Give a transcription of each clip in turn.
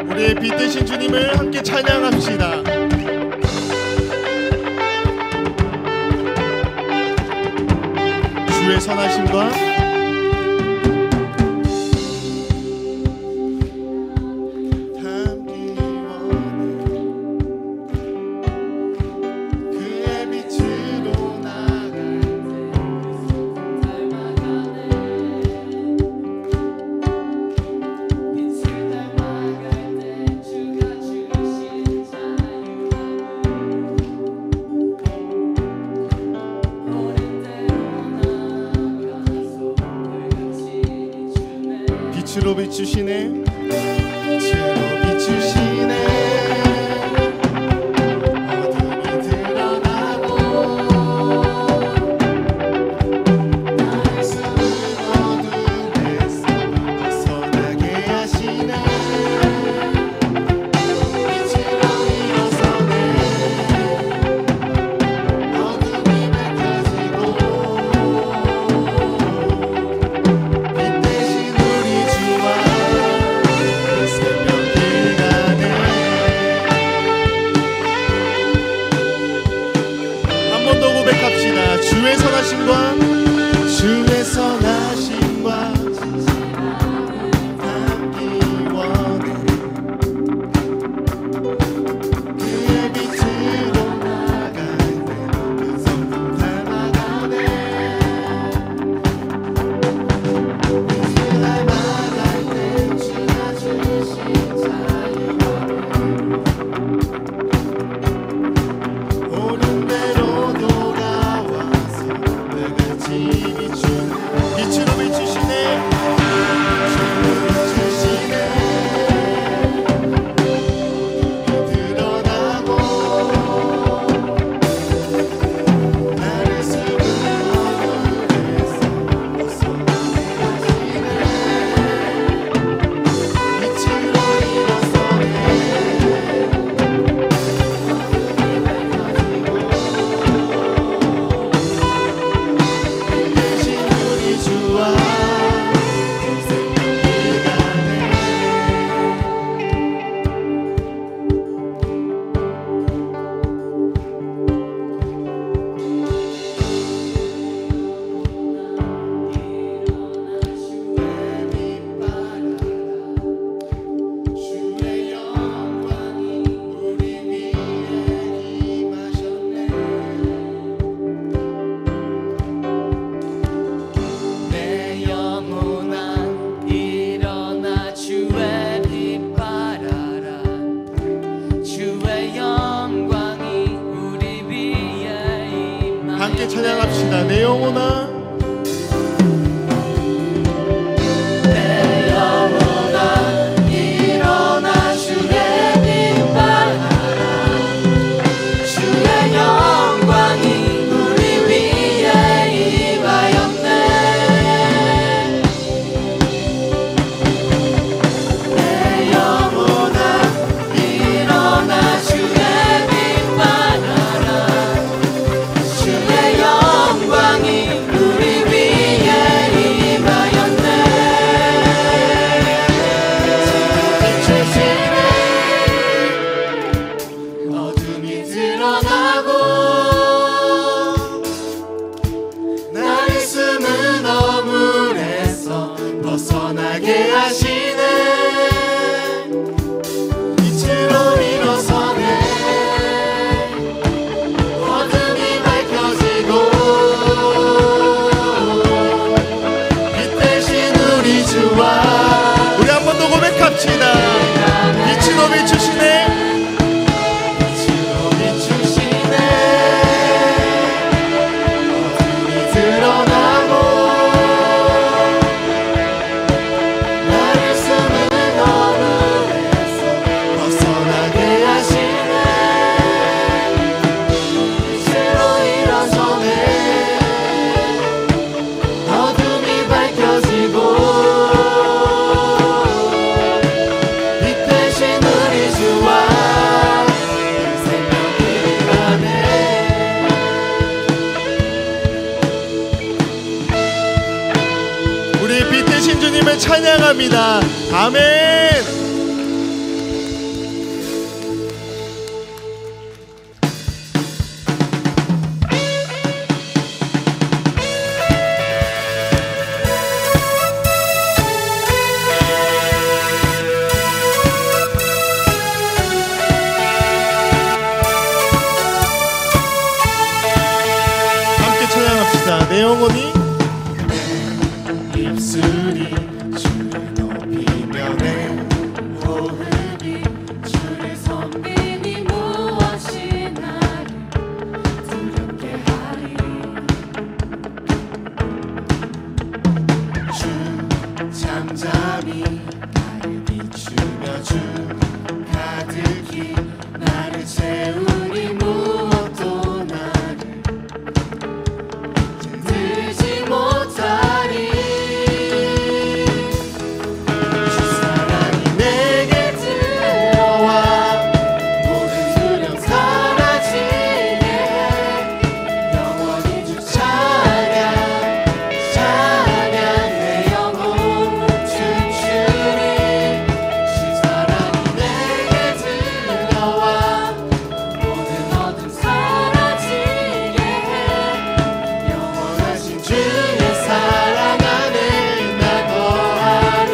우리의 빛 되신 주님을 함께 찬양합시다. 주의 선하심과 빛으로 비추시네. 빛으로 비추시네. 어둠이 드러나고 나의 숨은 어둠에서 벗어나게 하시네. 빛으로 일어서네. 어둠이 밝혀지고 빛 대신 우리 주와 새벽 기간에 한 번 더 고백합시다. 주의 선하심과 주의 선하심과 닮기 원해. 그의 빛으로 나갈 때그 성품 닮아가네. 빛을 닮아갈 때 주가 주신 자유함을 옳은 대로 돌아와서 내같이 비추네. 빛으로 비추시네. 빛으로 비추시네. 어둠이 드러나고 나를 숨은 어둠에서 벗어나게 하시네. 빛으로 일어서네. 대신 우리 주와 새벽 기간에 주의 영광이 우리 위에 임하셨네. 내 영혼아 일어나 주의 빛 발하라. 주의 영광이 우리 위에 임하였네. 함께 찬양합시다. 내 영혼아 내 영혼아 일어나 주의 빛 발하라. 주의 영광이 우리 위에 임하였네. 내 영혼아 일어나 주의 빛 발하라. 주의 영광이 우리 되신 주님을 찬양합니다. 아멘. 내 영혼이 내 입술이 주를 높이며 내 호흡이 주를 섬기니 무엇이 나를 두렵게 하리. 주 잠잠히 나를 비추며 주 가득히 나를 채우니 무엇도 나를 못하리. 주 사랑이 내게 들어와 모든 두려움 사라지게 해. 영원히 주 찬양 찬양 내 영혼 춤추리. 주 사랑이 내게 들어와 모든 어둠 사라지게 해. 영원하신 주의 사랑 안에 나 거하리.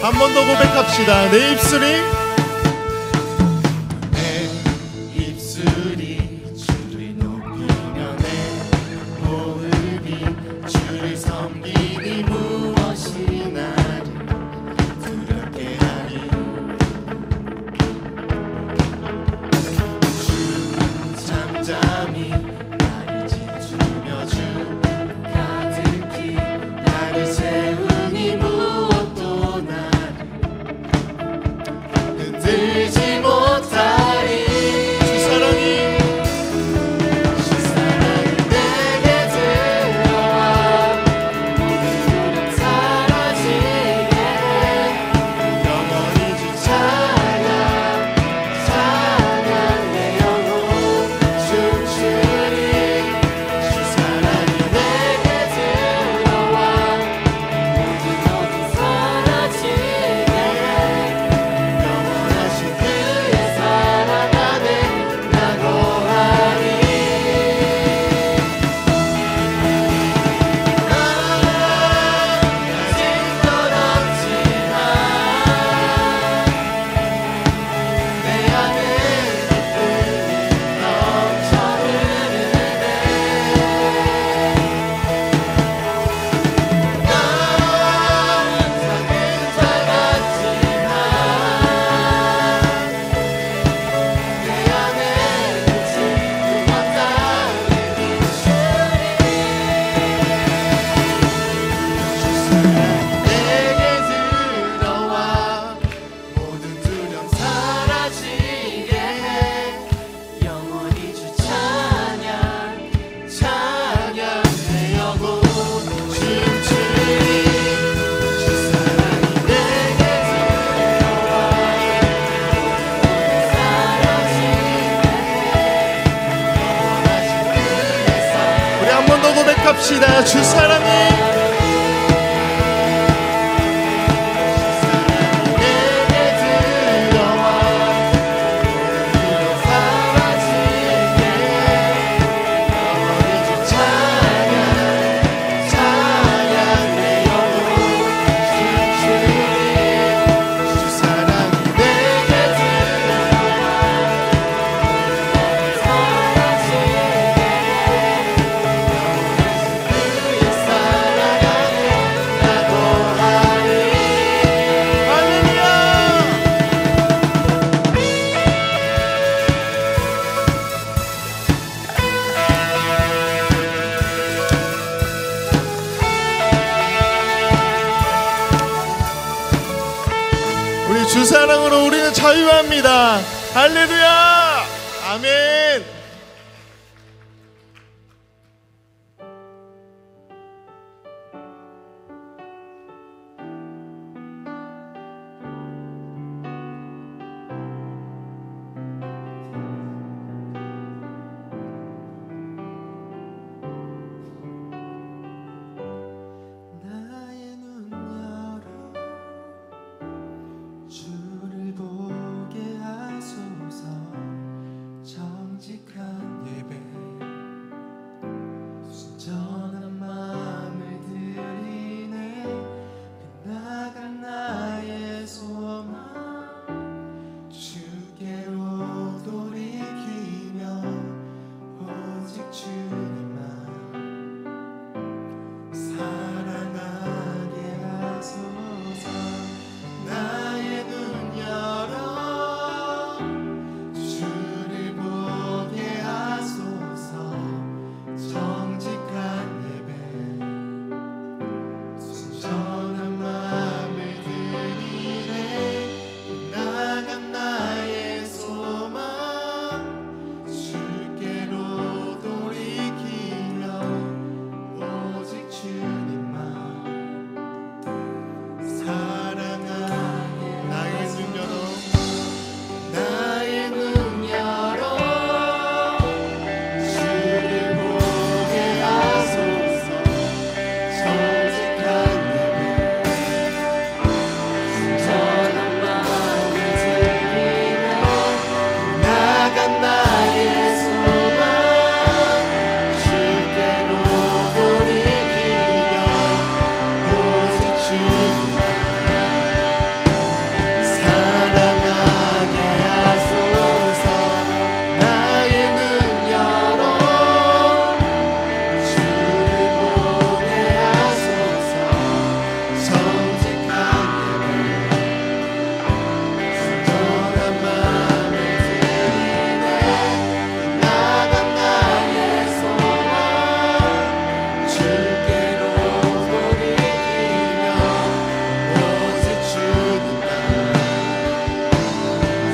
한 번 더 고백합시다. 내 입술이 내 입술이 주를 높이며 내 호흡이 주를 섬기니 무엇이 나를 두렵게 하리. 주 잠잠히 나를 지키며 주 가득히 나를 채우니 무엇도 나를 흔들지 못하리. 주 사랑이 주 사랑이 내게 들어와 모든 두려움 사라지게 해. 영원히 주 찬양 찬양 내 영혼 춤추리. 주 사랑이 내게 들어와 모든 어둠 사라지게 해. 영원하신 그의 사랑 안에 나 거하리. 아직 떠났지만 내 안에 기쁨이 넘쳐 흐르네. 난 작은 자 같지만 내 안에 빛이 뿜었다는 비추리. 내게 들어와 모든 두려움 사라지게 해. 영원히 주 찬양 찬양 내 영혼 춤추리. 주 사랑이 내게 들어와 모든 사라지게 해. 영원하신 그의 사랑 우리 한 번 더 고백합시다. 주 사랑이 내게 들어와 모든 사라지게 해. 영원히 주 찬양 찬양 내 영혼 춤추리. 주 사랑이 내게 들어와 모든 사라지게 해. 영원하신 그의 사랑 안에 나 거하리. 할렐루야. 우리 주 사랑으로 우리는 자유합니다. 할렐루야. 아멘. 사랑하게 하소서. 나의 눈 열어 주를 보게 하소서. 정직한 예배 순전한 마음을 드리네. 나간 나의 소망 주께로 돌이키며 오직 주님만 사랑하게. 나의 눈 열어 나의 눈 열어 주를 보게 하소서. 정직한 예배 순전한 마음을 드리며 나간 나의 소망 주께로 돌이키며 오직 주님만 사랑하게 하소서. 나의 눈 열어 주를 보게 하소서. 정직한 예배 순전한 마음을 드리네. 나간 나의 소망 주께로 돌이키며 오직 주님만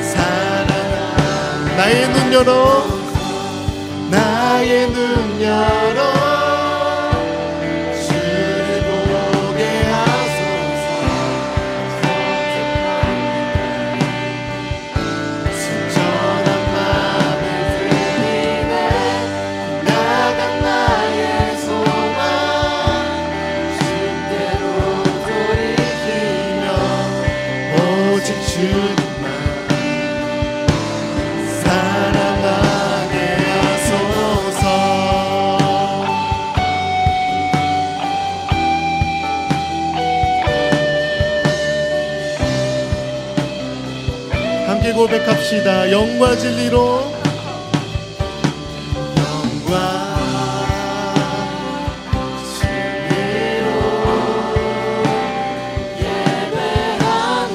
사랑하게. 나의 눈 열어 나의 눈 열어 주를 보게 하소서. 순전한 마음을 드리네. 나간 나의 소망 주께로 돌이키며 오직 주님만 사랑하게 하소서. 함께 고백합시다. 영과 진리로 영과 진리로 예배하네.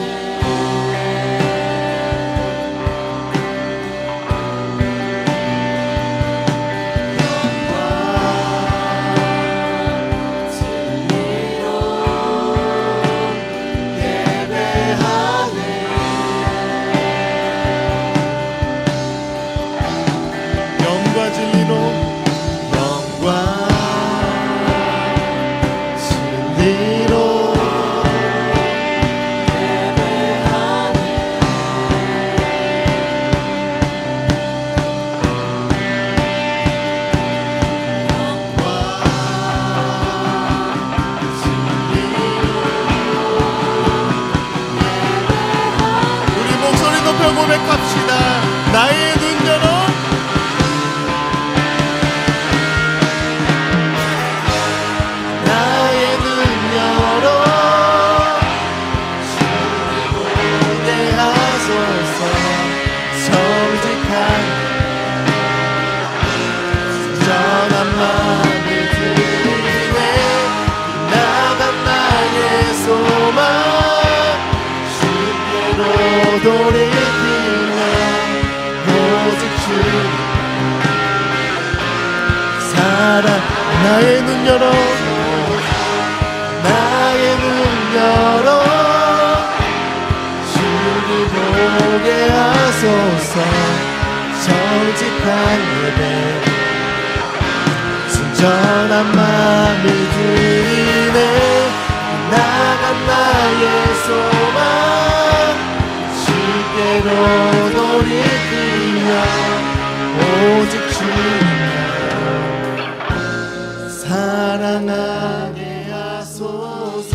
영과 진리로 우리 목소리 높여 고백합시다. 나의 눈 열어 나의 눈 열어 주를 보게 하소서. 정직한 순전한 마음을 드리네. 나간 나의 소망 주께로 돌이키며 오직 주님 나의 눈 열어 나의 눈 열어 주를 보게 하소서. 정직한 예배 순전한 마음을 드리네. 나간 나의 소망 주께로 돌이키며 오직 주님만 사랑하게 하소서.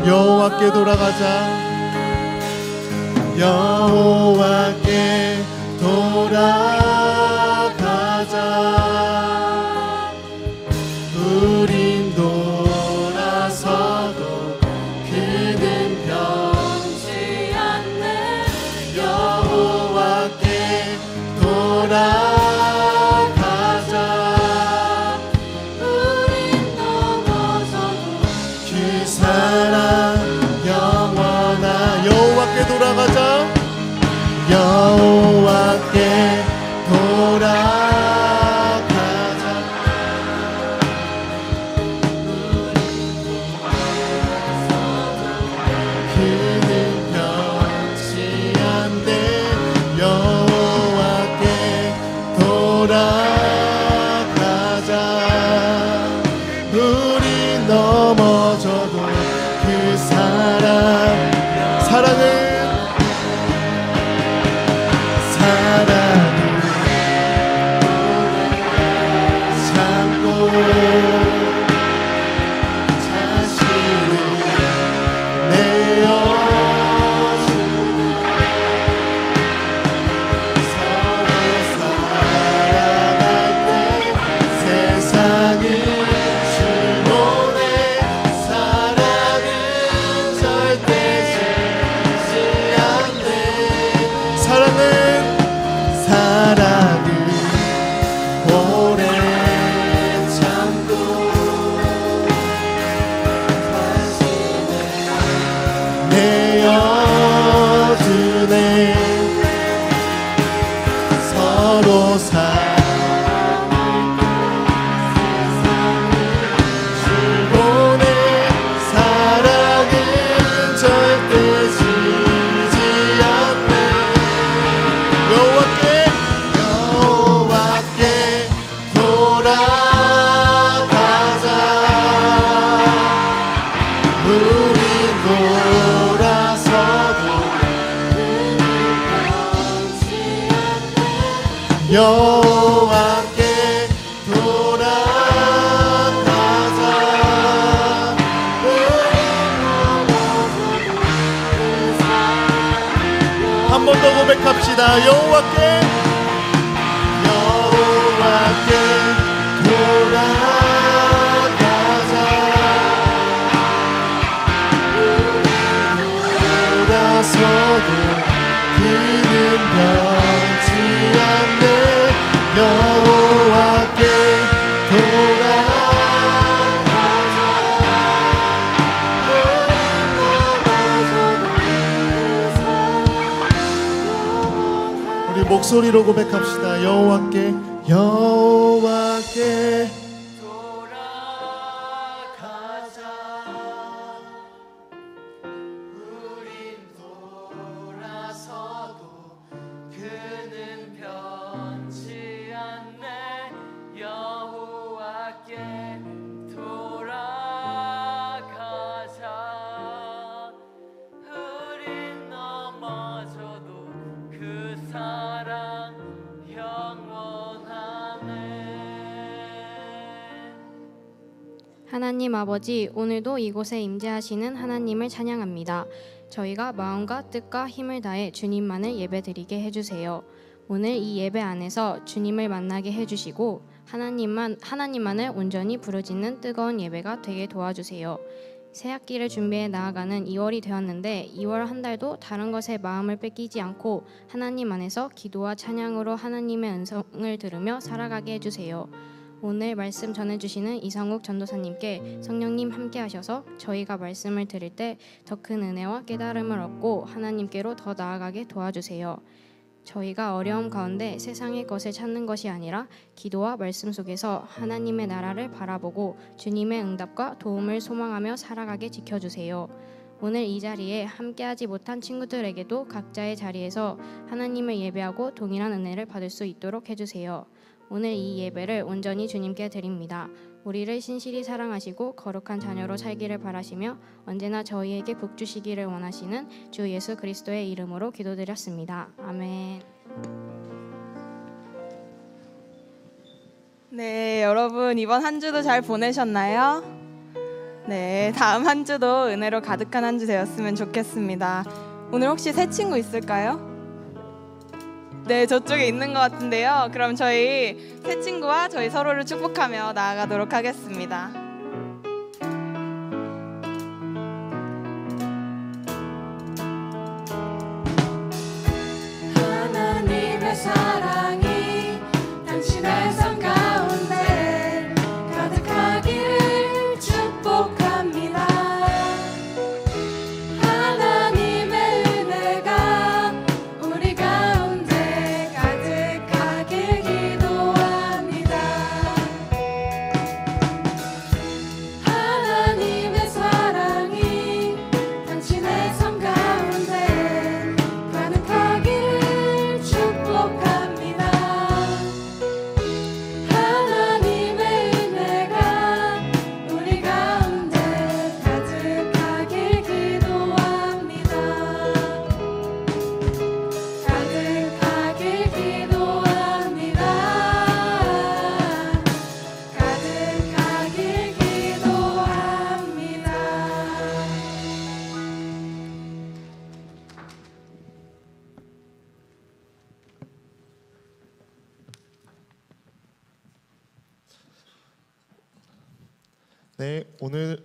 여호와께 돌아가자. 여호와께 돌아가자. 우린 돌아서도 그는 변치 않네. 여호와께 돌아가자. 우린 넘어져도 그 사랑 영원하. 여호와께 돌아가자. 여호와께 돌아가자. 그는 변치 않네. 여호와께 돌아가자. 우리 넘어져도 그 사랑을 참고 자신을 내어주고 서로 살아갈 때 세상을 주문해. 사랑은 절대 지지 않네. 사랑은 오래 참고 자신을 내어주네. 서로 사랑을 주고네. 사랑은 절대 지지 않네. 여호와께 돌아가자. 우리 돌아서도 변치 않네. 여호와께 돌아가자. 한 번 더 고백합시다. 여호와께 돌아가자. 돌아서도 그는 변치 않네. 여호와께 돌아가자. 우리 목소리로 고백합시다. 여호와께 돌아가자. 우린 돌아서도 그는 변치 않네. 여호와께 돌아가자. 우린 넘어져도 그 사랑 영원하네. 하나님 아버지, 오늘도 이곳에 임재하시는 하나님을 찬양합니다. 저희가 마음과 뜻과 힘을 다해 주님만을 예배드리게 해주세요. 오늘 이 예배 안에서 주님을 만나게 해주시고 하나님만을 온전히 부르짖는 뜨거운 예배가 되게 도와주세요. 새학기를 준비해 나아가는 2월이 되었는데 2월 한 달도 다른 것에 마음을 뺏기지 않고 하나님 안에서 기도와 찬양으로 하나님의 음성을 들으며 살아가게 해주세요. 오늘 말씀 전해주시는 이상욱 전도사님께 성령님 함께 하셔서 저희가 말씀을 들을 때 더 큰 은혜와 깨달음을 얻고 하나님께로 더 나아가게 도와주세요. 저희가 어려움 가운데 세상의 것을 찾는 것이 아니라 기도와 말씀 속에서 하나님의 나라를 바라보고 주님의 응답과 도움을 소망하며 살아가게 지켜주세요. 오늘 이 자리에 함께하지 못한 친구들에게도 각자의 자리에서 하나님을 예배하고 동일한 은혜를 받을 수 있도록 해주세요. 오늘 이 예배를 온전히 주님께 드립니다. 우리를 신실히 사랑하시고 거룩한 자녀로 살기를 바라시며 언제나 저희에게 복 주시기를 원하시는 주 예수 그리스도의 이름으로 기도드렸습니다. 아멘. 네, 여러분 이번 한 주도 잘 보내셨나요? 네, 다음 한 주도 은혜로 가득한 한 주 되었으면 좋겠습니다. 오늘 혹시 새 친구 있을까요? 네, 저쪽에 있는 것 같은데요. 그럼 저희 새 친구와 저희 서로를 축복하며 나아가도록 하겠습니다. 하나님의 사랑이 당신의 삶 가운데 가득하기를 축복합니다. 하나님의 은혜가 우리 가운데 가득하길 기도합니다. 하나님의 사랑이 당신의 삶 가운데 가득하기를 축복합니다. 하나님의 은혜가 우리 가운데 가득하길 기도합니다. 가득하길 기도합니다. 가득하길 기도합니다. 네, 오늘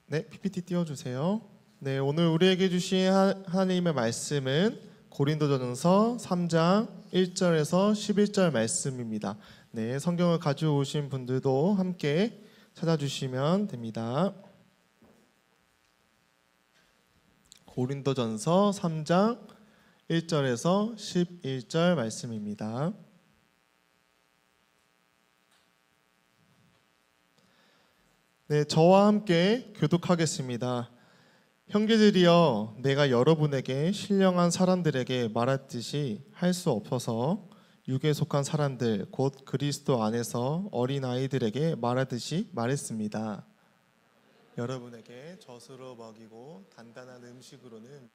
PPT 띄워주세요. 네, 오늘 우리에게 주신 하나님의 말씀은 고린도전서 3장 1절에서 11절 말씀입니다. 네, 성경을 가져오신 분들도 함께 찾아주시면 됩니다. 고린도전서 3장 1절에서 11절 말씀입니다. 네, 저와 함께 교독하겠습니다. 형제들이여, 내가 여러분에게 신령한 사람들에게 말했듯이 할 수 없어서 육에 속한 사람들 곧 그리스도 안에서 어린 아이들에게 말하듯이 말했습니다. 여러분에게 젖으로 먹이고 단단한 음식으로는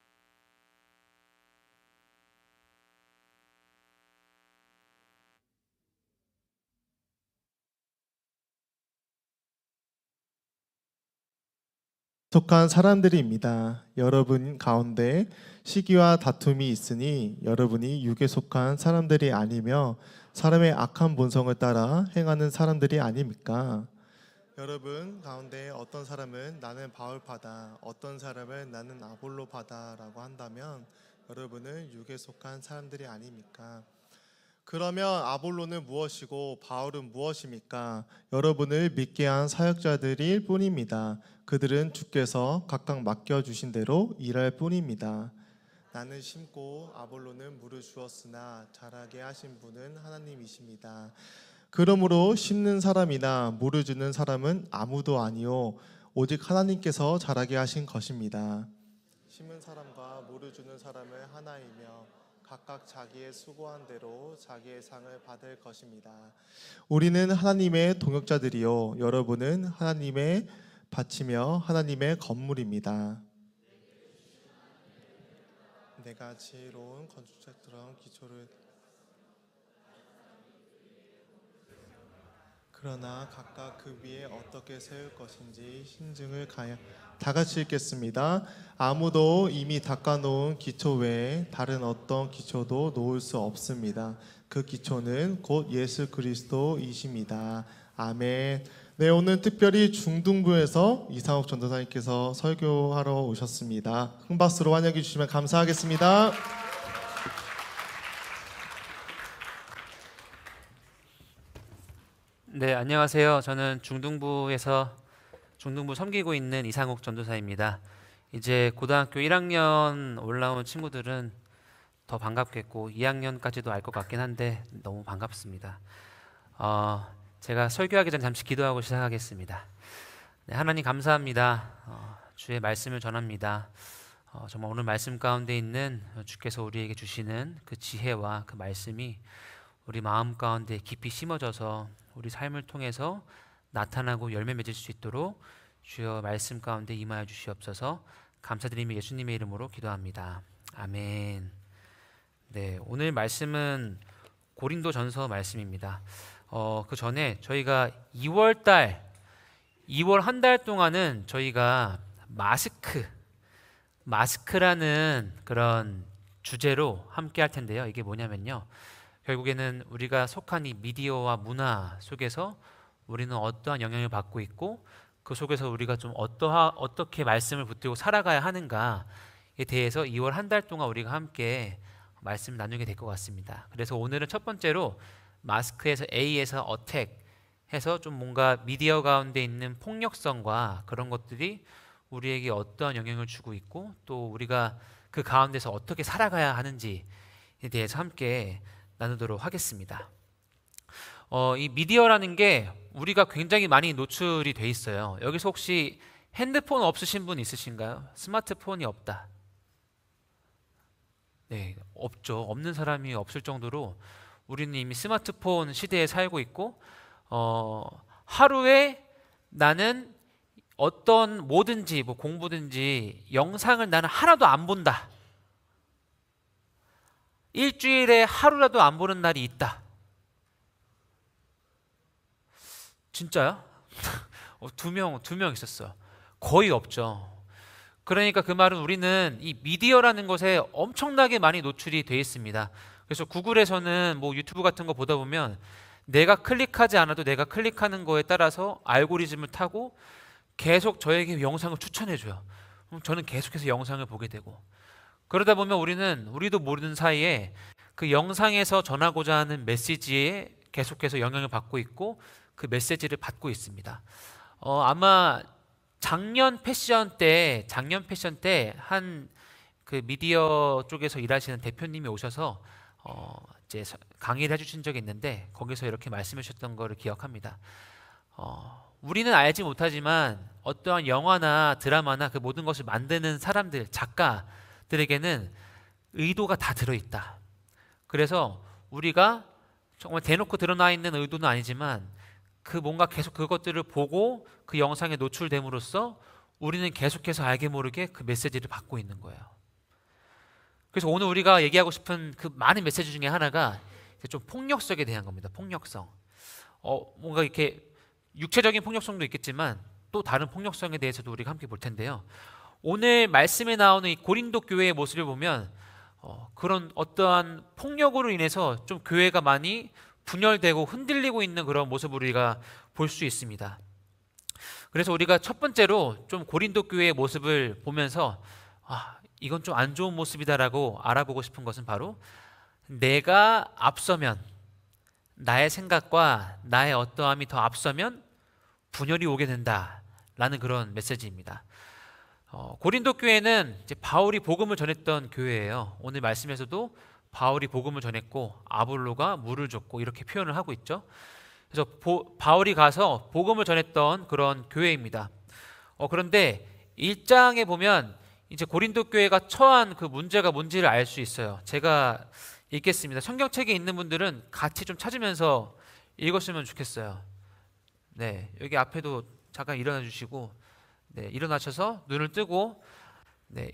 속한 사람들입니다. 여러분 가운데 시기와 다툼이 있으니 여러분이 육에 속한 사람들이 아니며 사람의 악한 본성을 따라 행하는 사람들이 아닙니까? 여러분 가운데 어떤 사람은 나는 바울파다, 어떤 사람은 나는 아볼로파다라고 한다면 여러분은 육에 속한 사람들이 아닙니까? 그러면 아볼로는 무엇이고 바울은 무엇입니까? 여러분을 믿게 한 사역자들일 뿐입니다. 그들은 주께서 각각 맡겨주신 대로 일할 뿐입니다. 나는 심고 아볼로는 물을 주었으나 자라게 하신 분은 하나님이십니다. 그러므로 심는 사람이나 물을 주는 사람은 아무도 아니요 오직 하나님께서 자라게 하신 것입니다. 심은 사람과 물을 주는 사람은 하나이며 각각 자기의 수고한 대로 자기의 상을 받을 것입니다. 우리는 하나님의 동역자들이요 여러분은 하나님의 밭이며 하나님의 건물입니다. 내가 지혜로운 건축자처럼 기초를 그러나 각각 그 위에 어떻게 세울 것인지 신증을 가야. 다 같이 읽겠습니다. 아무도 이미 닦아놓은 기초 외에 다른 어떤 기초도 놓을 수 없습니다. 그 기초는 곧 예수 그리스도이십니다. 아멘. 네, 오늘 특별히 중등부에서 이상욱 전도사님께서 설교하러 오셨습니다. 큰 박수로 환영해 주시면 감사하겠습니다. 네, 안녕하세요. 저는 중등부 섬기고 있는 이상욱 전도사입니다. 이제 고등학교 1학년 올라온 친구들은 더 반갑겠고 2학년까지도 알 것 같긴 한데 너무 반갑습니다. 제가 설교하기 전 잠시 기도하고 시작하겠습니다. 네, 하나님 감사합니다. 주의 말씀을 전합니다. 정말 오늘 말씀 가운데 있는 주께서 우리에게 주시는 그 지혜와 그 말씀이 우리 마음 가운데 깊이 심어져서 우리 삶을 통해서 나타나고 열매 맺을 수 있도록 주여 말씀 가운데 임하여 주시옵소서. 감사드리며 예수님의 이름으로 기도합니다. 아멘. 네, 오늘 말씀은 고린도전서 말씀입니다. 그 전에 저희가 2월달 2월 한 달 동안은 저희가 마스크라는 그런 주제로 함께 할 텐데요. 이게 뭐냐면요. 결국에는 우리가 속한 이 미디어와 문화 속에서 우리는 어떠한 영향을 받고 있고 그 속에서 우리가 좀 어떻게 말씀을 붙들고 살아가야 하는가에 대해서 2월 한 달 동안 우리가 함께 말씀을 나누게 될 것 같습니다. 그래서 오늘은 첫 번째로 마스크에서 A에서 어택 해서 좀 뭔가 미디어 가운데 있는 폭력성과 그런 것들이 우리에게 어떠한 영향을 주고 있고 또 우리가 그 가운데서 어떻게 살아가야 하는지에 대해서 함께 나누도록 하겠습니다. 이 미디어라는 게 우리가 굉장히 많이 노출이 돼 있어요. 여기서 혹시 핸드폰 없으신 분 있으신가요? 스마트폰이 없다. 네, 없죠. 없는 사람이 없을 정도로 우리는 이미 스마트폰 시대에 살고 있고 하루에 나는 어떤 뭐든지 뭐 공부든지 영상을 나는 하나도 안 본다. 일주일에 하루라도 안 보는 날이 있다. 진짜요? 두 명 있었어. 거의 없죠. 그러니까 그 말은 우리는 이 미디어라는 것에 엄청나게 많이 노출이 되어 있습니다. 그래서 구글에서는 뭐 유튜브 같은 거 보다 보면 내가 클릭하지 않아도 내가 클릭하는 거에 따라서 알고리즘을 타고 계속 저에게 영상을 추천해줘요. 그럼 저는 계속해서 영상을 보게 되고 그러다 보면 우리도 모르는 사이에 그 영상에서 전하고자 하는 메시지에 계속해서 영향을 받고 있고 그 메시지를 받고 있습니다. 아마 작년 패션 때 한 그 미디어 쪽에서 일하시는 대표님이 오셔서 이제 강의를 해주신 적이 있는데 거기서 이렇게 말씀해 주셨던 거를 기억합니다. 우리는 알지 못하지만 어떠한 영화나 드라마나 그 모든 것을 만드는 사람들, 작가들에게는 의도가 다 들어있다. 그래서 우리가 정말 대놓고 드러나 있는 의도는 아니지만 그 뭔가 계속 그것들을 보고 그 영상에 노출됨으로써 우리는 계속해서 알게 모르게 그 메시지를 받고 있는 거예요. 그래서 오늘 우리가 얘기하고 싶은 그 많은 메시지 중에 하나가 좀 폭력성에 대한 겁니다. 폭력성. 뭔가 이렇게 육체적인 폭력성도 있겠지만 또 다른 폭력성에 대해서도 우리가 함께 볼 텐데요. 오늘 말씀에 나오는 이 고린도 교회의 모습을 보면 그런 어떠한 폭력으로 인해서 좀 교회가 많이 분열되고 흔들리고 있는 그런 모습을 우리가 볼 수 있습니다. 그래서 우리가 첫 번째로 좀 고린도 교회의 모습을 보면서 이건 좀 안 좋은 모습이다라고 알아보고 싶은 것은 바로 내가 앞서면 나의 생각과 나의 어떠함이 더 앞서면 분열이 오게 된다라는 그런 메시지입니다. 고린도 교회는 이제 바울이 복음을 전했던 교회예요. 오늘 말씀에서도 바울이 복음을 전했고 아볼로가 물을 줬고 이렇게 표현을 하고 있죠. 그래서 바울이 가서 복음을 전했던 그런 교회입니다. 그런데 1장에 보면 이제 고린도 교회가 처한 그 문제가 뭔지를 알 수 있어요. 제가 읽겠습니다. 성경책에 있는 분들은 같이 좀 찾으면서 읽었으면 좋겠어요. 네, 여기 앞에도 잠깐 일어나 주시고 일어나셔서 눈을 뜨고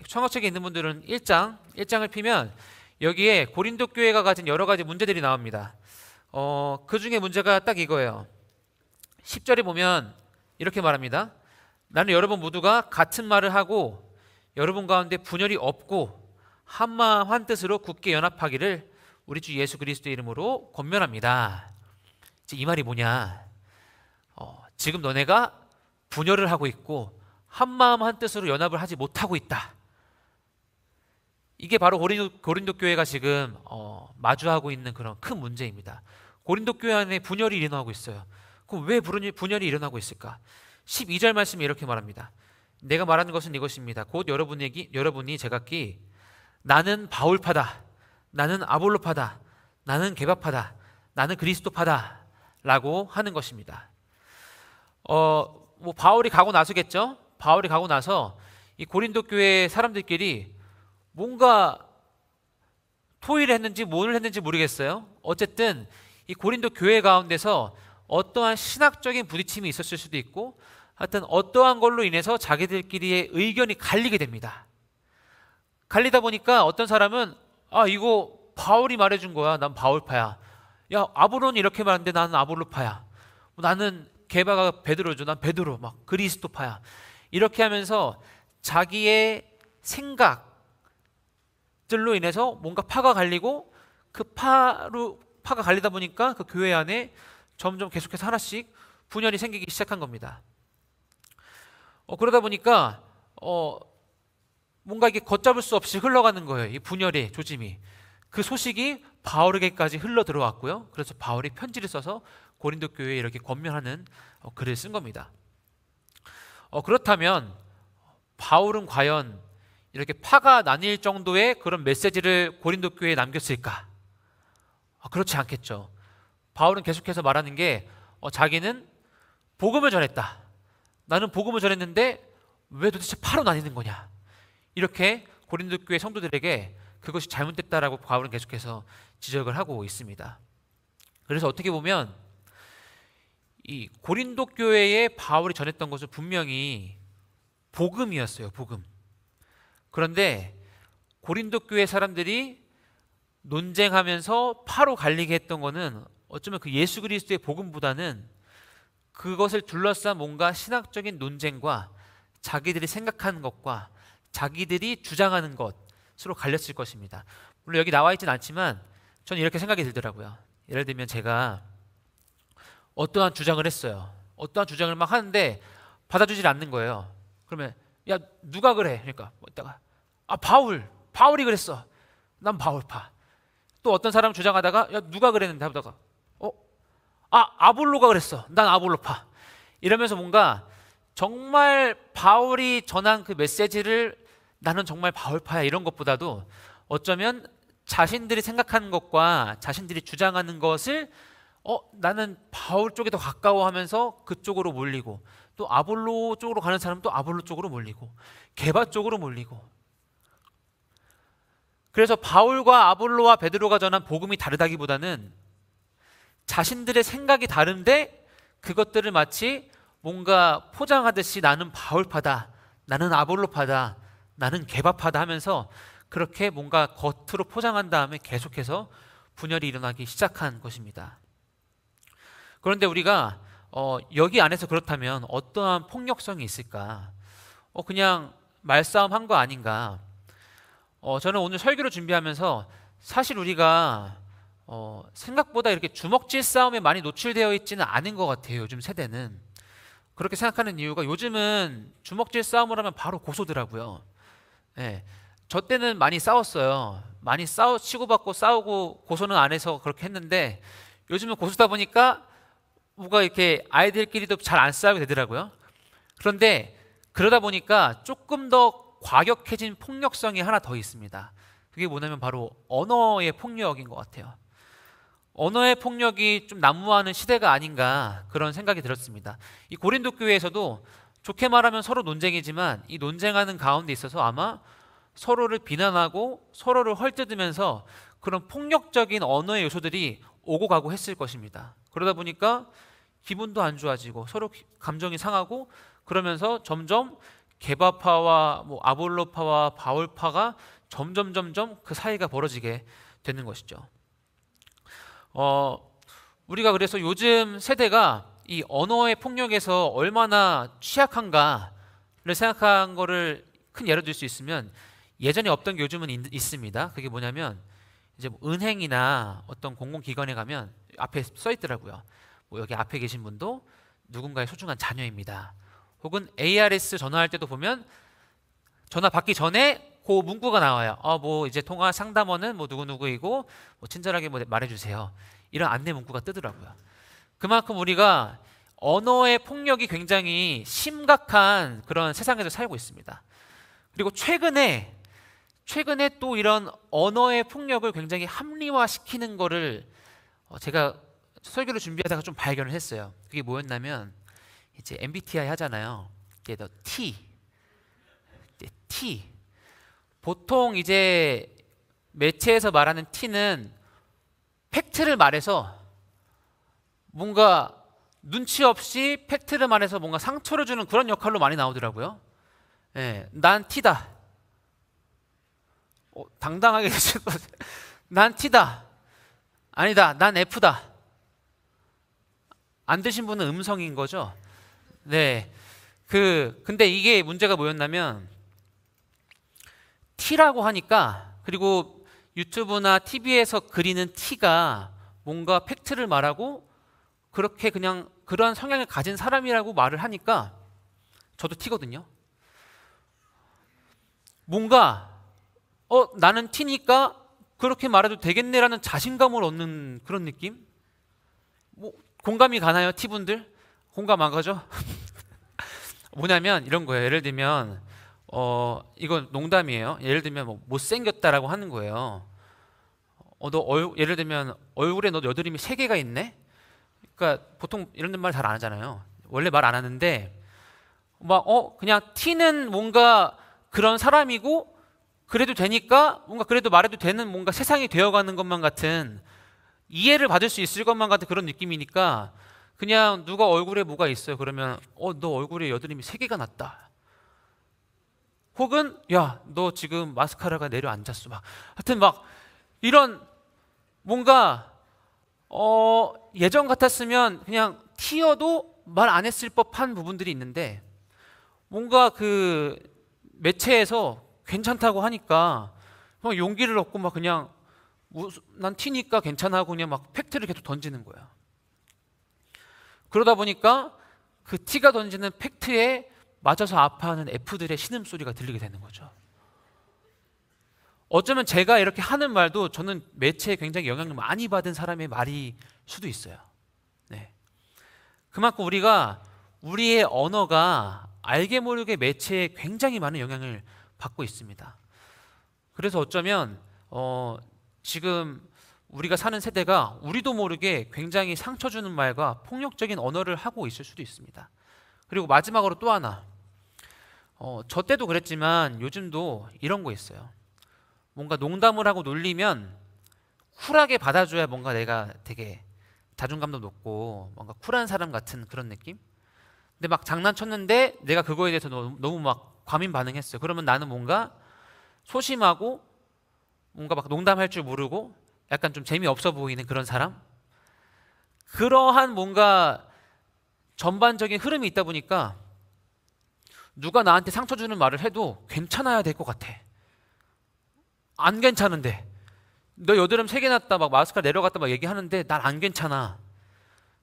성경책에 있는 분들은 1장을 피면 여기에 고린도 교회가 가진 여러 가지 문제들이 나옵니다. 그 중에 문제가 딱 이거예요. 10절에 보면 이렇게 말합니다. 나는 여러분 모두가 같은 말을 하고 여러분 가운데 분열이 없고 한마음 한뜻으로 굳게 연합하기를 우리 주 예수 그리스도의 이름으로 권면합니다. 이 말이 뭐냐? 지금 너네가 분열을 하고 있고 한마음 한뜻으로 연합을 하지 못하고 있다. 이게 바로 고린도 교회가 지금 마주하고 있는 그런 큰 문제입니다. 고린도 교회 안에 분열이 일어나고 있어요. 그럼 왜 분열이 일어나고 있을까? 12절 말씀이 이렇게 말합니다. 내가 말하는 것은 이것입니다. 곧 여러분이 제각기 나는 바울파다, 나는 아볼로파다, 나는 게바파다, 나는 그리스도파다 라고 하는 것입니다. 뭐 바울이 가고 나서겠죠? 바울이 가고 나서 이 고린도 교회 사람들끼리 뭔가 토의를 했는지 뭘 했는지 모르겠어요. 어쨌든 이 고린도 교회 가운데서 어떠한 신학적인 부딪힘이 있었을 수도 있고 하여튼 어떠한 걸로 인해서 자기들끼리의 의견이 갈리게 됩니다. 갈리다 보니까 어떤 사람은 이거 바울이 말해준 거야. 난 바울파야. 야, 아볼로는 이렇게 말하는데 나는 아볼로파야. 나는 게바가 베드로죠. 난 베드로, 막 그리스도파야. 이렇게 하면서 자기의 생각들로 인해서 뭔가 파가 갈리고 그 파가 갈리다 보니까 그 교회 안에 점점 계속해서 하나씩 분열이 생기기 시작한 겁니다. 그러다 보니까 뭔가 이게 걷잡을 수 없이 흘러가는 거예요. 이 분열의 조짐이. 그 소식이 바울에게까지 흘러 들어왔고요. 그래서 바울이 편지를 써서 고린도 교회에 이렇게 권면하는 글을 쓴 겁니다. 그렇다면 바울은 과연 이렇게 파가 나뉠 정도의 그런 메시지를 고린도 교회에 남겼을까? 그렇지 않겠죠. 바울은 계속해서 말하는 게 자기는 복음을 전했다. 나는 복음을 전했는데 왜 도대체 파로 나뉘는 거냐? 이렇게 고린도 교회 성도들에게 그것이 잘못됐다라고 바울은 계속해서 지적을 하고 있습니다. 그래서 어떻게 보면 이 고린도 교회에 바울이 전했던 것은 분명히 복음이었어요. 복음. 그런데 고린도 교회 사람들이 논쟁하면서 파로 갈리게 했던 것은 어쩌면 그 예수 그리스도의 복음보다는 그것을 둘러싼 뭔가 신학적인 논쟁과 자기들이 생각하는 것과 자기들이 주장하는 것으로 갈렸을 것입니다. 물론 여기 나와 있진 않지만 저는 이렇게 생각이 들더라고요. 예를 들면 제가 어떠한 주장을 했어요. 어떠한 주장을 막 하는데 받아주질 않는 거예요. 그러면 야 누가 그래? 그러니까 뭐 이따가 바울이 그랬어. 난 바울파. 또 어떤 사람 주장하다가 야 누가 그랬는데 하다가 아볼로가 그랬어. 난 아볼로파. 이러면서 뭔가 정말 바울이 전한 그 메시지를 나는 정말 바울파야 이런 것보다도 어쩌면 자신들이 생각하는 것과 자신들이 주장하는 것을 나는 바울 쪽에 더 가까워하면서 그쪽으로 몰리고 또 아볼로 쪽으로 가는 사람은 또 아볼로 쪽으로 몰리고 게바 쪽으로 몰리고 그래서 바울과 아볼로와 베드로가 전한 복음이 다르다기보다는 자신들의 생각이 다른데 그것들을 마치 뭔가 포장하듯이 나는 바울파다, 나는 아볼로파다, 나는 게바파다 하면서 그렇게 뭔가 겉으로 포장한 다음에 계속해서 분열이 일어나기 시작한 것입니다. 그런데 우리가 여기 안에서 그렇다면 어떠한 폭력성이 있을까? 그냥 말싸움 한 거 아닌가? 저는 오늘 설교를 준비하면서 사실 우리가 생각보다 이렇게 주먹질 싸움에 많이 노출되어 있지는 않은 것 같아요. 요즘 세대는. 그렇게 생각하는 이유가 요즘은 주먹질 싸움을 하면 바로 고소더라고요. 네. 저 때는 많이 싸웠어요. 많이 치고받고 싸우고 고소는 안 해서 그렇게 했는데 요즘은 고소다 보니까 뭐가 이렇게 아이들끼리도 잘 안 싸우게 되더라고요. 그런데 그러다 보니까 조금 더 과격해진 폭력성이 하나 더 있습니다. 그게 뭐냐면 바로 언어의 폭력인 것 같아요. 언어의 폭력이 좀 난무하는 시대가 아닌가 그런 생각이 들었습니다. 이 고린도 교회에서도 좋게 말하면 서로 논쟁이지만 이 논쟁하는 가운데 있어서 아마 서로를 비난하고 서로를 헐뜯으면서 그런 폭력적인 언어의 요소들이 오고 가고 했을 것입니다. 그러다 보니까 기분도 안 좋아지고 서로 감정이 상하고 그러면서 점점 게바파와 아볼로파와 바울파가 점점 그 사이가 벌어지게 되는 것이죠. 우리가 그래서 요즘 세대가 이 언어의 폭력에서 얼마나 취약한가를 생각한 거를 큰 예로 들 수 있으면 예전에 없던 게 요즘은 있습니다. 그게 뭐냐면 이제 은행이나 어떤 공공기관에 가면 앞에 써 있더라고요. 여기 앞에 계신 분도 누군가의 소중한 자녀입니다. 혹은 ARS 전화할 때도 보면 전화 받기 전에 그 문구가 나와요. 이제 통화 상담원은 누구누구이고 친절하게 말해주세요. 이런 안내 문구가 뜨더라고요. 그만큼 우리가 언어의 폭력이 굉장히 심각한 그런 세상에서 살고 있습니다. 그리고 최근에 또 이런 언어의 폭력을 굉장히 합리화시키는 거를 제가 설교를 준비하다가 좀 발견을 했어요. 그게 뭐였냐면 이제 MBTI 하잖아요. 이제 T. 보통 이제 매체에서 말하는 T는 팩트를 말해서 뭔가 눈치 없이 팩트를 말해서 뭔가 상처를 주는 그런 역할로 많이 나오더라고요. 네, 난 T다. 당당하게 난 T다. 아니다, 난 F다. 안 드신 분은 음성인 거죠. 네. 근데 이게 문제가 뭐였냐면 T라고 하니까, 그리고 유튜브나 TV에서 그리는 T가 뭔가 팩트를 말하고 그렇게 그냥 그런 성향을 가진 사람이라고 말을 하니까 저도 T거든요. 뭔가 나는 T니까 그렇게 말해도 되겠네라는 자신감을 얻는 그런 느낌? 뭐 공감이 가나요, T분들? 공감 안 가죠? 뭐냐면 이런 거예요. 예를 들면 이건 농담이에요. 예를 들면 뭐 못생겼다라고 하는 거예요. 예를 들면 얼굴에 너 여드름이 3개가 있네? 그러니까 보통 이런 말 잘 안 하잖아요. 원래 말 안 하는데 막 그냥 T는 뭔가 그런 사람이고 그래도 되니까 뭔가 그래도 말해도 되는 뭔가 세상이 되어가는 것만 같은, 이해를 받을 수 있을 것만 같은 그런 느낌이니까 그냥 누가 얼굴에 뭐가 있어요. 그러면 너 얼굴에 여드름이 3개가 났다. 혹은 야, 너 지금 마스카라가 내려앉았어. 막 하여튼 막 이런 뭔가 예전 같았으면 그냥 T여도 말 안 했을 법한 부분들이 있는데 뭔가 그 매체에서 괜찮다고 하니까 막 용기를 얻고 막 그냥 난 T니까 괜찮아 하고 그냥 막 팩트를 계속 던지는 거야. 그러다 보니까 그 T가 던지는 팩트에 맞아서 아파하는 F들의 신음소리가 들리게 되는 거죠. 어쩌면 제가 이렇게 하는 말도 저는 매체에 굉장히 영향을 많이 받은 사람의 말일 수도 있어요. 네. 그만큼 우리의 언어가 알게 모르게 매체에 굉장히 많은 영향을 받고 있습니다. 그래서 어쩌면 지금 우리가 사는 세대가 우리도 모르게 굉장히 상처 주는 말과 폭력적인 언어를 하고 있을 수도 있습니다. 그리고 마지막으로 또 하나, 저 때도 그랬지만 요즘도 이런 거 있어요. 뭔가 농담을 하고 놀리면 쿨하게 받아줘야 뭔가 내가 되게 자존감도 높고 뭔가 쿨한 사람 같은 그런 느낌? 근데 막 장난쳤는데 내가 그거에 대해서 너무 막 과민 반응했어요. 그러면 나는 뭔가 소심하고 뭔가 막 농담할 줄 모르고 약간 좀 재미없어 보이는 그런 사람? 그러한 뭔가 전반적인 흐름이 있다 보니까 누가 나한테 상처 주는 말을 해도 괜찮아야 될 것 같아. 안 괜찮은데 너 여드름 3개 났다, 막 마스카라 내려갔다 막 얘기하는데 난 안 괜찮아.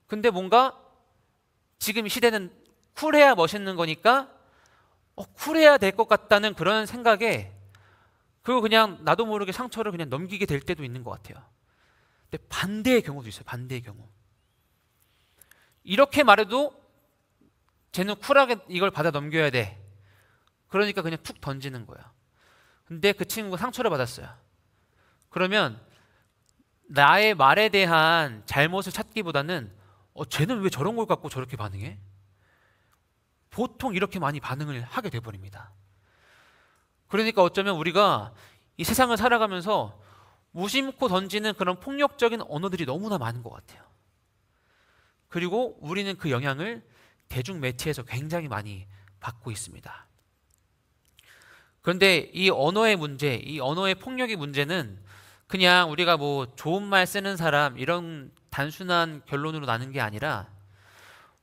근데 뭔가 지금 이 시대는 쿨해야 멋있는 거니까 쿨해야 될 것 같다는 그런 생각에 그거 그냥 나도 모르게 상처를 그냥 넘기게 될 때도 있는 것 같아요. 근데 반대의 경우도 있어요. 반대의 경우. 이렇게 말해도 쟤는 쿨하게 이걸 받아 넘겨야 돼. 그러니까 그냥 툭 던지는 거야. 근데 그 친구가 상처를 받았어요. 그러면 나의 말에 대한 잘못을 찾기보다는 쟤는 왜 저런 걸 갖고 저렇게 반응해? 보통 이렇게 많이 반응을 하게 돼버립니다. 그러니까 어쩌면 우리가 이 세상을 살아가면서 무심코 던지는 그런 폭력적인 언어들이 너무나 많은 것 같아요. 그리고 우리는 그 영향을 대중매체에서 굉장히 많이 받고 있습니다. 그런데 이 언어의 문제, 이 언어의 폭력의 문제는 그냥 우리가 뭐 좋은 말 쓰는 사람 이런 단순한 결론으로 나는 게 아니라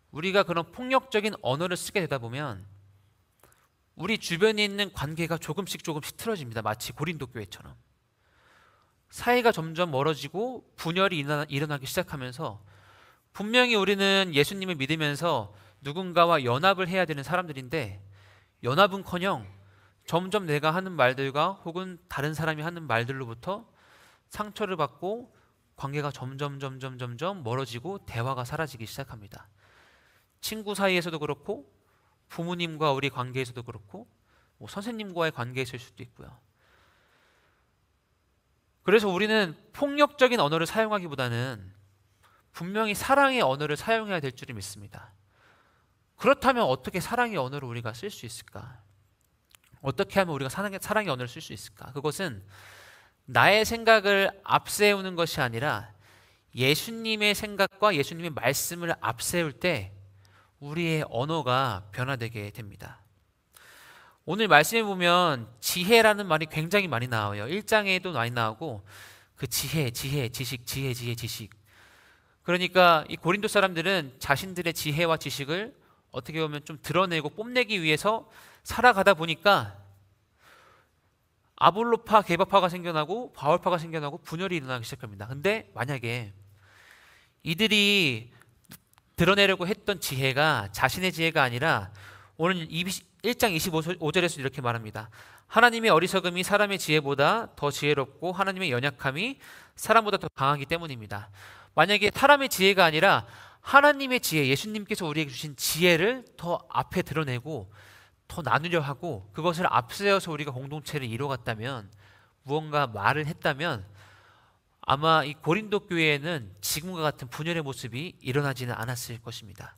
우리가 그런 폭력적인 언어를 쓰게 되다 보면 우리 주변에 있는 관계가 조금씩 틀어집니다. 마치 고린도 교회처럼. 사이가 점점 멀어지고 분열이 일어나기 시작하면서 분명히 우리는 예수님을 믿으면서 누군가와 연합을 해야 되는 사람들인데 연합은커녕 점점 내가 하는 말들과 혹은 다른 사람이 하는 말들로부터 상처를 받고 관계가 점점 멀어지고 대화가 사라지기 시작합니다. 친구 사이에서도 그렇고 부모님과 우리 관계에서도 그렇고 뭐 선생님과의 관계에서일 수도 있고요. 그래서 우리는 폭력적인 언어를 사용하기보다는 분명히 사랑의 언어를 사용해야 될 줄을 믿습니다. 그렇다면 어떻게 사랑의 언어를 우리가 쓸 수 있을까? 어떻게 하면 우리가 사랑의 언어를 쓸 수 있을까? 그것은 나의 생각을 앞세우는 것이 아니라 예수님의 생각과 예수님의 말씀을 앞세울 때 우리의 언어가 변화되게 됩니다. 오늘 말씀에 보면 지혜라는 말이 굉장히 많이 나와요. 1장에도 많이 나오고 그 지혜, 지식. 그러니까 이 고린도 사람들은 자신들의 지혜와 지식을 어떻게 보면 좀 드러내고 뽐내기 위해서 살아가다 보니까 아볼로파, 게바파가 생겨나고 바울파가 생겨나고 분열이 일어나기 시작합니다. 근데 만약에 이들이 드러내려고 했던 지혜가 자신의 지혜가 아니라 오늘 1장 25절에서 이렇게 말합니다. 하나님의 어리석음이 사람의 지혜보다 더 지혜롭고 하나님의 연약함이 사람보다 더 강하기 때문입니다. 만약에 사람의 지혜가 아니라 하나님의 지혜, 예수님께서 우리에게 주신 지혜를 더 앞에 드러내고 더 나누려 하고 그것을 앞세워서 우리가 공동체를 이뤄갔다면, 무언가 말을 했다면 아마 이 고린도 교회에는 지금과 같은 분열의 모습이 일어나지는 않았을 것입니다.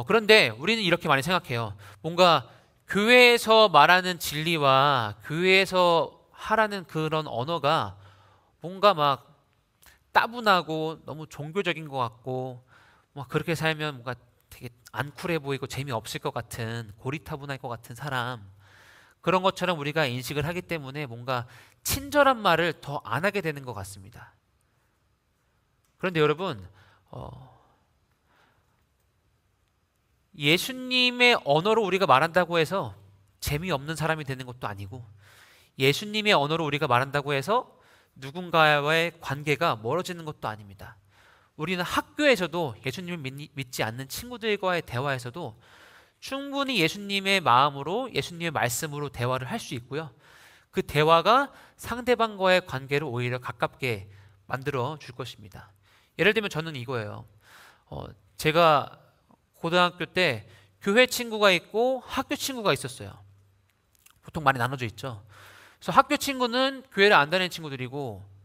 그런데 우리는 이렇게 많이 생각해요. 뭔가 교회에서 말하는 진리와 교회에서 하라는 그런 언어가 뭔가 막 따분하고 너무 종교적인 것 같고, 막 그렇게 살면 뭔가 되게 안 쿨해 보이고 재미없을 것 같은, 고리타분할 것 같은 사람, 그런 것처럼 우리가 인식을 하기 때문에 뭔가 친절한 말을 더 안 하게 되는 것 같습니다. 그런데 여러분, 예수님의 언어로 우리가 말한다고 해서 재미없는 사람이 되는 것도 아니고, 예수님의 언어로 우리가 말한다고 해서 누군가와의 관계가 멀어지는 것도 아닙니다. 우리는 학교에서도 예수님을 믿지 않는 친구들과의 대화에서도 충분히 예수님의 마음으로, 예수님의 말씀으로 대화를 할 수 있고요. 그 대화가 상대방과의 관계를 오히려 가깝게 만들어 줄 것입니다. 예를 들면 저는 이거예요. 제가 고등학교 때 교회 친구가 있고 학교 친구가 있었어요. 보통 많이 나눠져 있죠. 그래서 학교 친구는 교회를 안 다니는 친구들이고,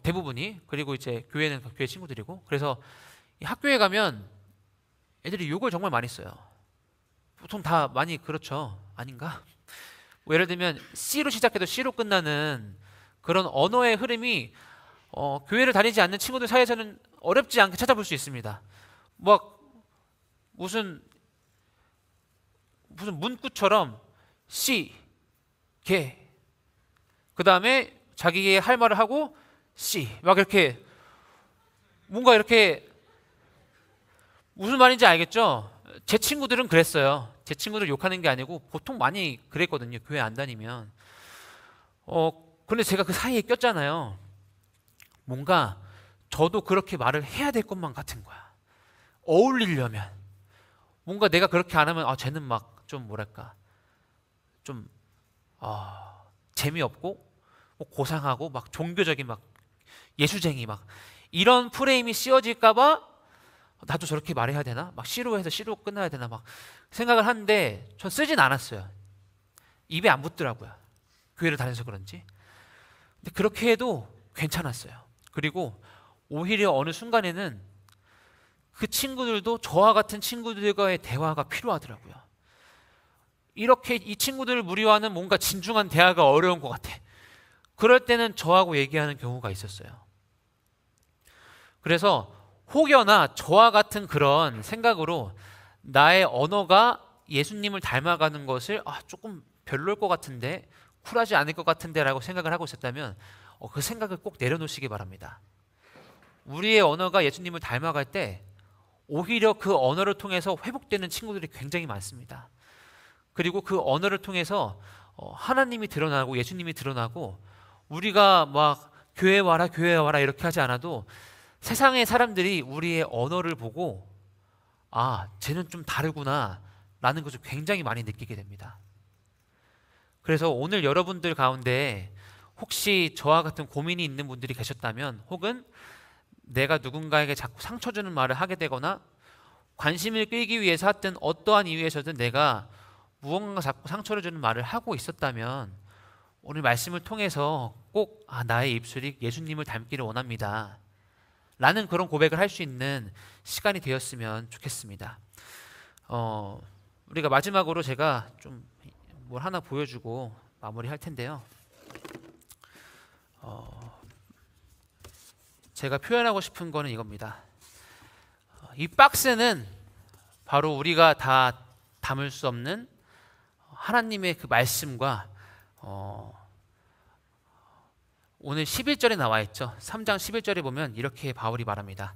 대부분이, 그리고 이제 교회는 교회 친구들이고, 그래서 이 학교에 가면 애들이 욕을 정말 많이 써요. 보통 다 많이 그렇죠. 아닌가? 뭐 예를 들면 C로 시작해도 C로 끝나는 그런 언어의 흐름이 교회를 다니지 않는 친구들 사이에서는 어렵지 않게 찾아볼 수 있습니다. 막 무슨 문구처럼 C, 개, 그 다음에 자기의 할 말을 하고 C, 막 이렇게 뭔가 이렇게, 무슨 말인지 알겠죠? 제 친구들은 그랬어요. 제 친구들 욕하는 게 아니고 보통 많이 그랬거든요. 교회 안 다니면. 그런데 제가 그 사이에 꼈잖아요. 뭔가 저도 그렇게 말을 해야 될 것만 같은 거야. 어울리려면. 뭔가 내가 그렇게 안 하면 쟤는 막 좀 뭐랄까, 좀 재미없고 고상하고 막 종교적인 막 예수쟁이 막 이런 프레임이 씌워질까봐 나도 저렇게 말해야 되나? 막 C로 해서 C로 끝나야 되나? 막 생각을 하는데 전 쓰진 않았어요. 입에 안 붙더라고요. 교회를 다녀서 그런지. 근데 그렇게 해도 괜찮았어요. 그리고 오히려 어느 순간에는 그 친구들도 저와 같은 친구들과의 대화가 필요하더라고요. 이렇게 이 친구들을 무리와는 뭔가 진중한 대화가 어려운 것 같아. 그럴 때는 저하고 얘기하는 경우가 있었어요. 그래서 혹여나 저와 같은 그런 생각으로 나의 언어가 예수님을 닮아가는 것을 조금 별로일 것 같은데, 쿨하지 않을 것 같은데 라고 생각을 하고 있었다면 그 생각을 꼭 내려놓으시기 바랍니다. 우리의 언어가 예수님을 닮아갈 때 오히려 그 언어를 통해서 회복되는 친구들이 굉장히 많습니다. 그리고 그 언어를 통해서 하나님이 드러나고 예수님이 드러나고, 우리가 막 교회 와라 교회 와라 이렇게 하지 않아도 세상의 사람들이 우리의 언어를 보고 쟤는 좀 다르구나 라는 것을 굉장히 많이 느끼게 됩니다. 그래서 오늘 여러분들 가운데 혹시 저와 같은 고민이 있는 분들이 계셨다면, 혹은 내가 누군가에게 자꾸 상처 주는 말을 하게 되거나 관심을 끌기 위해서 하여튼 어떠한 이유에서든 내가 무언가 자꾸 상처를 주는 말을 하고 있었다면, 오늘 말씀을 통해서 꼭 나의 입술이 예수님을 닮기를 원합니다 라는 그런 고백을 할 수 있는 시간이 되었으면 좋겠습니다. 우리가 마지막으로 제가 좀 뭘 하나 보여주고 마무리할 텐데요. 제가 표현하고 싶은 거는 이겁니다. 이 박스는 바로 우리가 다 담을 수 없는 하나님의 그 말씀과 오늘 11절에 나와 있죠. 3장 11절에 보면 이렇게 바울이 말합니다.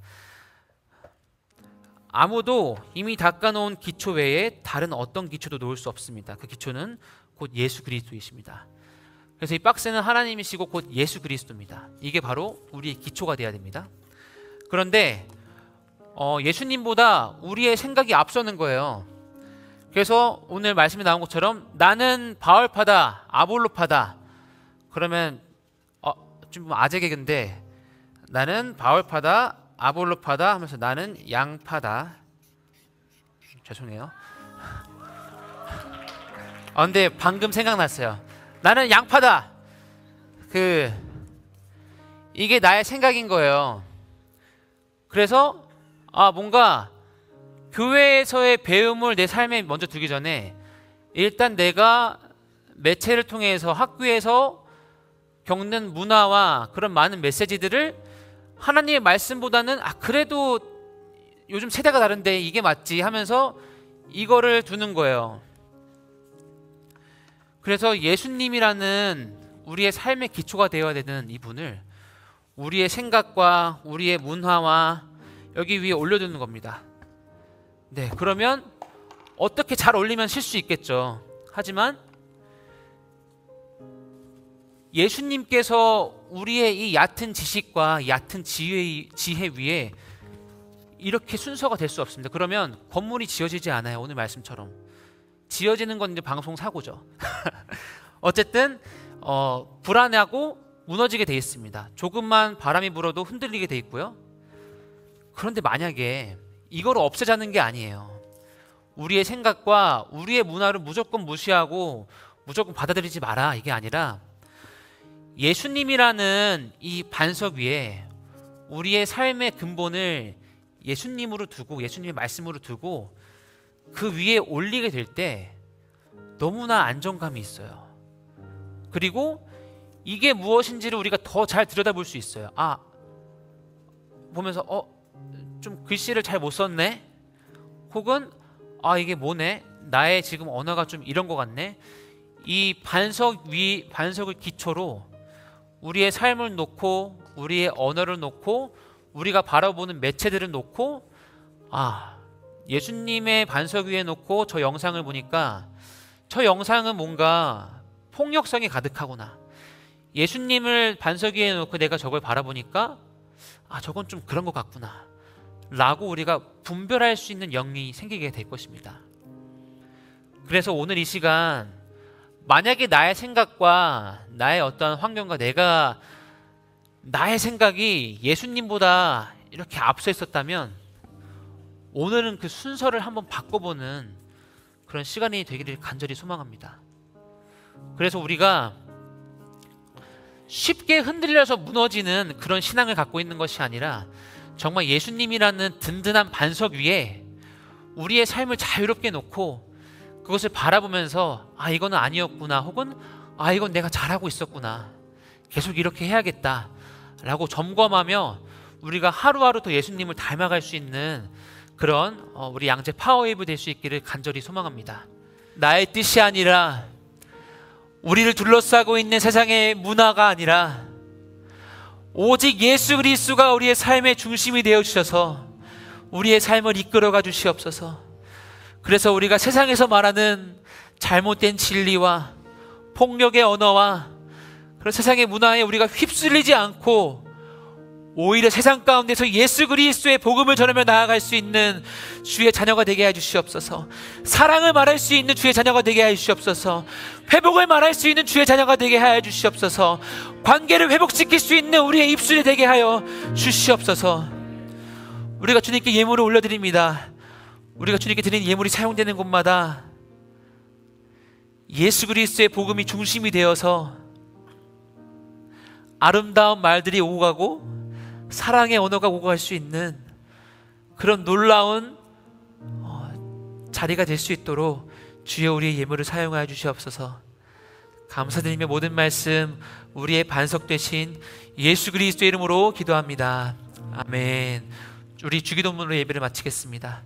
아무도 이미 닦아놓은 기초 외에 다른 어떤 기초도 놓을 수 없습니다. 그 기초는 곧 예수 그리스도이십니다. 그래서 이 박스는 하나님이시고 곧 예수 그리스도입니다. 이게 바로 우리의 기초가 되어야 됩니다. 그런데 예수님보다 우리의 생각이 앞서는 거예요. 그래서 오늘 말씀에 나온 것처럼 나는 바울파다, 아볼로파다. 그러면 좀 아재 개그인데 나는 바울파다, 아볼로파다 하면서 나는 양파다. 죄송해요. 근데 방금 생각났어요. 나는 양파다. 이게 나의 생각인 거예요. 그래서 뭔가 교회에서의 배움을 내 삶에 먼저 두기 전에 일단 내가 매체를 통해서 학교에서 겪는 문화와 그런 많은 메시지들을 하나님의 말씀보다는 그래도 요즘 세대가 다른데 이게 맞지 하면서 이거를 두는 거예요. 그래서 예수님이라는 우리의 삶의 기초가 되어야 되는 이분을 우리의 생각과 우리의 문화와 여기 위에 올려두는 겁니다. 네, 그러면 어떻게 잘 올리면 쉴 수 있겠죠. 하지만 예수님께서 우리의 이 얕은 지식과 얕은 지혜 위에 이렇게 순서가 될 수 없습니다. 그러면 건물이 지어지지 않아요. 오늘 말씀처럼 지어지는 건 이제 방송 사고죠. 어쨌든 불안하고 무너지게 돼 있습니다. 조금만 바람이 불어도 흔들리게 돼 있고요. 그런데 만약에 이걸 없애자는 게 아니에요. 우리의 생각과 우리의 문화를 무조건 무시하고 무조건 받아들이지 마라 이게 아니라 예수님이라는 이 반석 위에 우리의 삶의 근본을 예수님으로 두고 예수님의 말씀으로 두고 그 위에 올리게 될 때 너무나 안정감이 있어요. 그리고 이게 무엇인지를 우리가 더 잘 들여다볼 수 있어요. 보면서 좀 글씨를 잘 못 썼네. 혹은 이게 뭐네. 나의 지금 언어가 좀 이런 것 같네. 이 반석을 기초로 우리의 삶을 놓고 우리의 언어를 놓고 우리가 바라보는 매체들을 놓고 예수님의 반석 위에 놓고 저 영상을 보니까 저 영상은 뭔가 폭력성이 가득하구나. 예수님을 반석 위에 놓고 내가 저걸 바라보니까 저건 좀 그런 것 같구나 라고 우리가 분별할 수 있는 영이 생기게 될 것입니다. 그래서 오늘 이 시간 만약에 나의 생각과 나의 어떤 환경과 나의 생각이 예수님보다 이렇게 앞서 있었다면 오늘은 그 순서를 한번 바꿔보는 그런 시간이 되기를 간절히 소망합니다. 그래서 우리가 쉽게 흔들려서 무너지는 그런 신앙을 갖고 있는 것이 아니라 정말 예수님이라는 든든한 반석 위에 우리의 삶을 자유롭게 놓고 그것을 바라보면서 이거는 아니었구나 혹은 이건 내가 잘하고 있었구나 계속 이렇게 해야겠다 라고 점검하며 우리가 하루하루 더 예수님을 닮아갈 수 있는 그런 우리 양재 파워웨이브 될 수 있기를 간절히 소망합니다. 나의 뜻이 아니라 우리를 둘러싸고 있는 세상의 문화가 아니라 오직 예수 그리스도가 우리의 삶의 중심이 되어 주셔서 우리의 삶을 이끌어가 주시옵소서. 그래서 우리가 세상에서 말하는 잘못된 진리와 폭력의 언어와 그런 세상의 문화에 우리가 휩쓸리지 않고 오히려 세상 가운데서 예수 그리스도의 복음을 전하며 나아갈 수 있는 주의 자녀가 되게 해 주시옵소서. 사랑을 말할 수 있는 주의 자녀가 되게 해 주시옵소서. 회복을 말할 수 있는 주의 자녀가 되게 하여 주시옵소서. 관계를 회복시킬 수 있는 우리의 입술이 되게 하여 주시옵소서. 우리가 주님께 예물을 올려드립니다. 우리가 주님께 드리는 예물이 사용되는 곳마다 예수 그리스도의 복음이 중심이 되어서 아름다운 말들이 오고 가고 사랑의 언어가 오고 갈 수 있는 그런 놀라운 자리가 될 수 있도록 주여 우리의 예물을 사용하여 주시옵소서. 감사드리며 모든 말씀 우리의 반석 되신 예수 그리스도의 이름으로 기도합니다. 아멘. 우리 주기도문으로 예배를 마치겠습니다.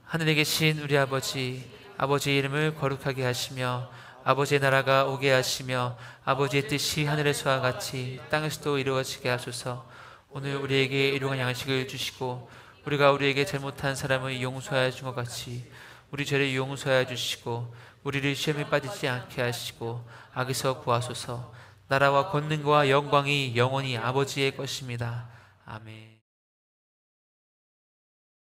하늘에 계신 우리 아버지의 이름을 거룩하게 하시며 아버지의 나라가 오게 하시며 아버지의 뜻이 하늘에서와 같이 땅에서도 이루어지게 하소서. 오늘 우리에게 일용할 양식을 주시고 우리가 우리에게 잘못한 사람을 용서하여 준 것 같이 우리 죄를 용서하여 주시고 우리를 시험에 빠지지 않게 하시고 악에서 구하소서. 나라와 권능과 영광이 영원히 아버지의 것입니다. 아멘.